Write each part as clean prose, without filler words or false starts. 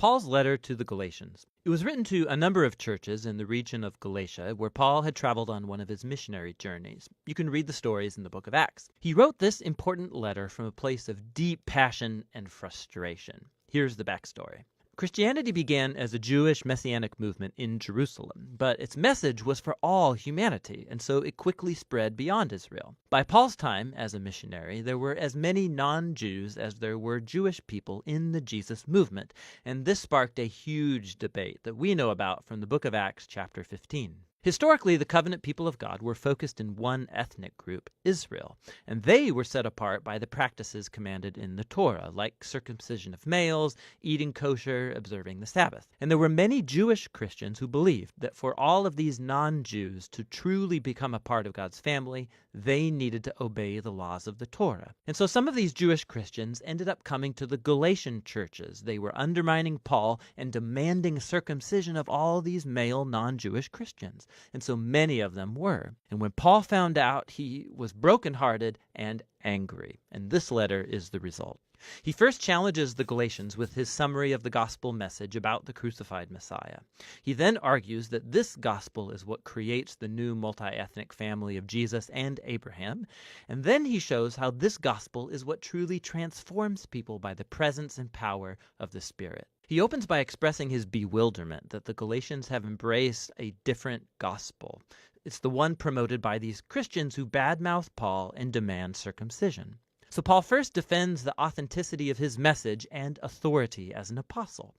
Paul's letter to the Galatians. It was written to a number of churches in the region of Galatia where Paul had traveled on one of his missionary journeys. You can read the stories in the book of Acts. He wrote this important letter from a place of deep passion and frustration. Here's the backstory. Christianity began as a Jewish messianic movement in Jerusalem, but its message was for all humanity, and so it quickly spread beyond Israel. By Paul's time as a missionary, there were as many non-Jews as there were Jewish people in the Jesus movement, and this sparked a huge debate that we know about from the book of Acts chapter 15. Historically, the covenant people of God were focused in one ethnic group, Israel, and they were set apart by the practices commanded in the Torah, like circumcision of males, eating kosher, observing the Sabbath. And there were many Jewish Christians who believed that for all of these non-Jews to truly become a part of God's family, they needed to obey the laws of the Torah. And so some of these Jewish Christians ended up coming to the Galatian churches. They were undermining Paul and demanding circumcision of all these male non-Jewish Christians. And so many of them were. And when Paul found out, he was brokenhearted and angry. And this letter is the result. He first challenges the Galatians with his summary of the gospel message about the crucified Messiah. He then argues that this gospel is what creates the new multi-ethnic family of Jesus and Abraham. And then he shows how this gospel is what truly transforms people by the presence and power of the Spirit. He opens by expressing his bewilderment that the Galatians have embraced a different gospel. It's the one promoted by these Christians who badmouth Paul and demand circumcision. So Paul first defends the authenticity of his message and authority as an apostle.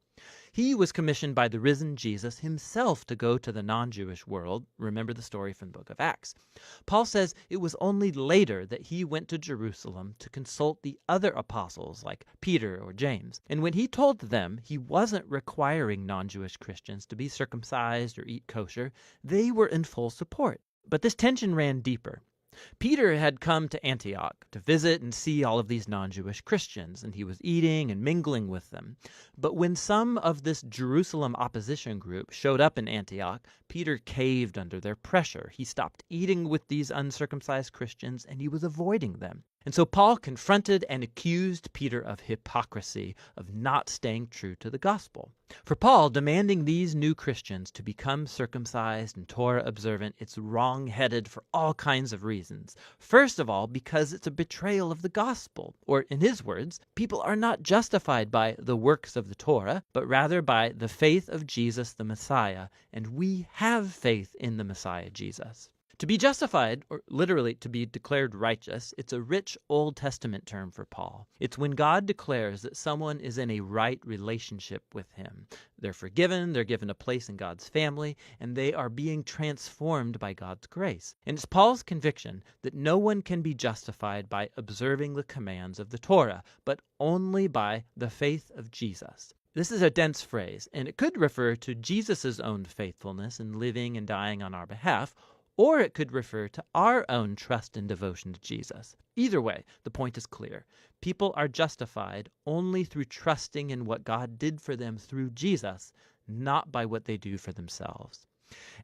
He was commissioned by the risen Jesus himself to go to the non-Jewish world. Remember the story from the book of Acts. Paul says it was only later that he went to Jerusalem to consult the other apostles like Peter or James. And when he told them he wasn't requiring non-Jewish Christians to be circumcised or eat kosher, they were in full support. But this tension ran deeper. Peter had come to Antioch to visit and see all of these non-Jewish Christians, and he was eating and mingling with them. But when some of this Jerusalem opposition group showed up in Antioch, Peter caved under their pressure. He stopped eating with these uncircumcised Christians, and he was avoiding them. And so Paul confronted and accused Peter of hypocrisy, of not staying true to the gospel. For Paul, demanding these new Christians to become circumcised and Torah observant, it's wrong-headed for all kinds of reasons. First of all, because it's a betrayal of the gospel. Or in his words, people are not justified by the works of the Torah, but rather by the faith of Jesus the Messiah. And we have faith in the Messiah Jesus. To be justified, or literally to be declared righteous, it's a rich Old Testament term for Paul. It's when God declares that someone is in a right relationship with him. They're forgiven, they're given a place in God's family, and they are being transformed by God's grace. And it's Paul's conviction that no one can be justified by observing the commands of the Torah, but only by the faith of Jesus. This is a dense phrase, and it could refer to Jesus' own faithfulness in living and dying on our behalf, or it could refer to our own trust and devotion to Jesus. Either way, the point is clear. People are justified only through trusting in what God did for them through Jesus, not by what they do for themselves.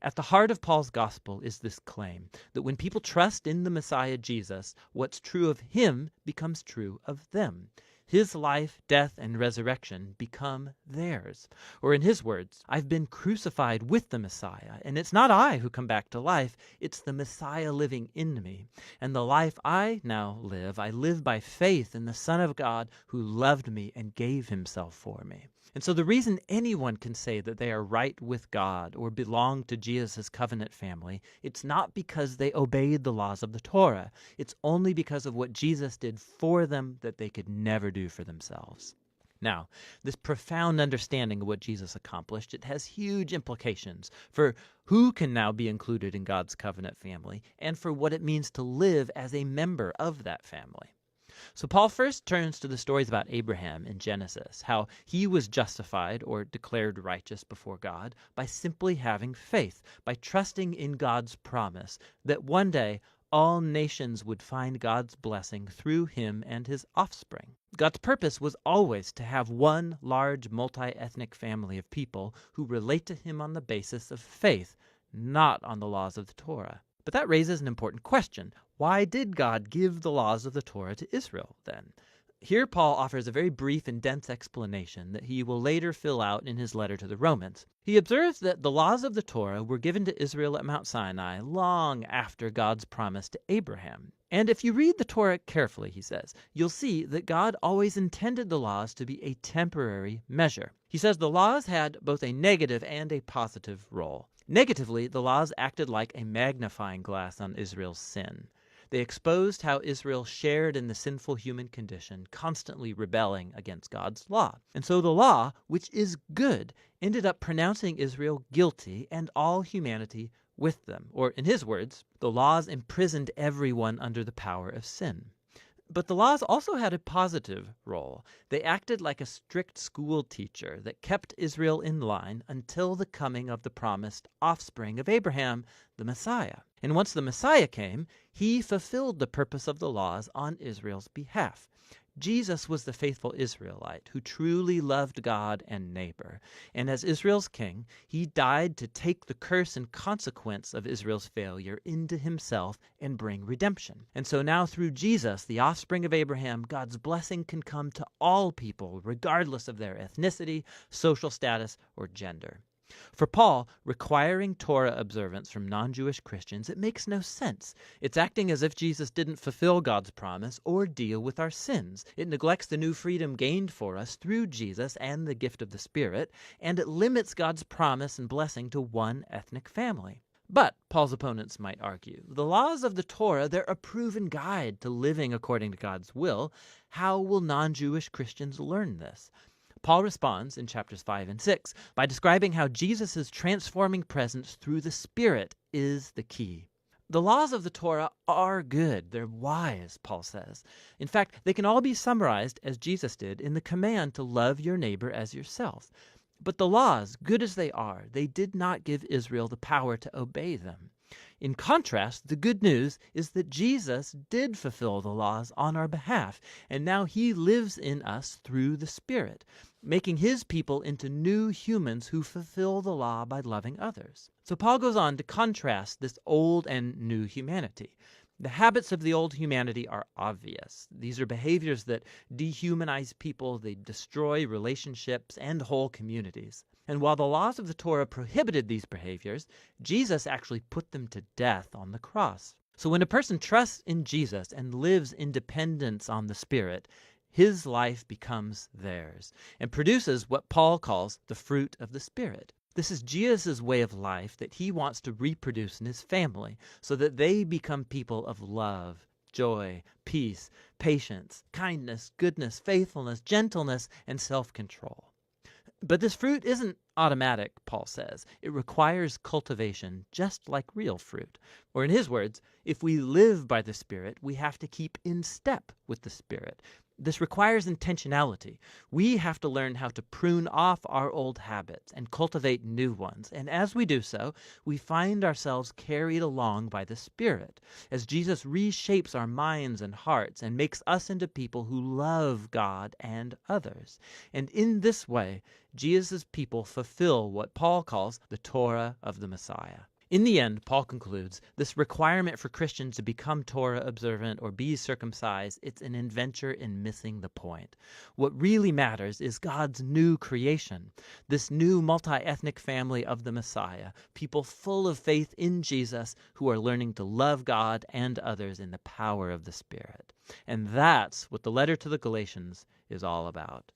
At the heart of Paul's gospel is this claim that when people trust in the Messiah Jesus, what's true of him becomes true of them. His life, death, and resurrection become theirs. Or in his words, I've been crucified with the Messiah, and it's not I who come back to life, it's the Messiah living in me. And the life I now live, I live by faith in the Son of God who loved me and gave himself for me. And so the reason anyone can say that they are right with God or belong to Jesus' covenant family, it's not because they obeyed the laws of the Torah. It's only because of what Jesus did for them that they could never do for themselves. Now, this profound understanding of what Jesus accomplished, it has huge implications for who can now be included in God's covenant family and for what it means to live as a member of that family. So Paul first turns to the stories about Abraham in Genesis, how he was justified or declared righteous before God by simply having faith, by trusting in God's promise that one day all nations would find God's blessing through him and his offspring. God's purpose was always to have one large multi-ethnic family of people who relate to him on the basis of faith, not on the laws of the Torah. But that raises an important question. Why did God give the laws of the Torah to Israel then? Here Paul offers a very brief and dense explanation that he will later fill out in his letter to the Romans. He observes that the laws of the Torah were given to Israel at Mount Sinai long after God's promise to Abraham. And if you read the Torah carefully, he says, you'll see that God always intended the laws to be a temporary measure. He says the laws had both a negative and a positive role. Negatively, the laws acted like a magnifying glass on Israel's sin. They exposed how Israel shared in the sinful human condition, constantly rebelling against God's law. And so the law, which is good, ended up pronouncing Israel guilty and all humanity with them. Or in his words, the laws imprisoned everyone under the power of sin. But the laws also had a positive role. They acted like a strict school teacher that kept Israel in line until the coming of the promised offspring of Abraham, the Messiah. And once the Messiah came, he fulfilled the purpose of the laws on Israel's behalf. Jesus was the faithful Israelite who truly loved God and neighbor. And as Israel's king, he died to take the curse and consequence of Israel's failure into himself and bring redemption. And so now through Jesus, the offspring of Abraham, God's blessing can come to all people, regardless of their ethnicity, social status, or gender. For Paul, requiring Torah observance from non-Jewish Christians, it makes no sense. It's acting as if Jesus didn't fulfill God's promise or deal with our sins. It neglects the new freedom gained for us through Jesus and the gift of the Spirit, and it limits God's promise and blessing to one ethnic family. But, Paul's opponents might argue, the laws of the Torah, they're a proven guide to living according to God's will. How will non-Jewish Christians learn this? Paul responds in chapters 5 and 6 by describing how Jesus' transforming presence through the Spirit is the key. The laws of the Torah are good. They're wise, Paul says. In fact, they can all be summarized, as Jesus did, in the command to love your neighbor as yourself. But the laws, good as they are, they did not give Israel the power to obey them. In contrast, the good news is that Jesus did fulfill the laws on our behalf, and now he lives in us through the Spirit, making his people into new humans who fulfill the law by loving others. So Paul goes on to contrast this old and new humanity. The habits of the old humanity are obvious. These are behaviors that dehumanize people, they destroy relationships and whole communities. And while the laws of the Torah prohibited these behaviors, Jesus actually put them to death on the cross. So when a person trusts in Jesus and lives in dependence on the Spirit, his life becomes theirs and produces what Paul calls the fruit of the Spirit. This is Jesus' way of life that he wants to reproduce in his family so that they become people of love, joy, peace, patience, kindness, goodness, faithfulness, gentleness, and self-control. But this fruit isn't automatic, Paul says. It requires cultivation, just like real fruit. Or in his words, if we live by the Spirit, we have to keep in step with the Spirit. This requires intentionality. We have to learn how to prune off our old habits and cultivate new ones. And as we do so, we find ourselves carried along by the Spirit, as Jesus reshapes our minds and hearts and makes us into people who love God and others. And in this way, Jesus' people fulfill what Paul calls the Torah of the Messiah. In the end, Paul concludes, this requirement for Christians to become Torah observant or be circumcised, it's an adventure in missing the point. What really matters is God's new creation, this new multi-ethnic family of the Messiah, people full of faith in Jesus who are learning to love God and others in the power of the Spirit. And that's what the letter to the Galatians is all about.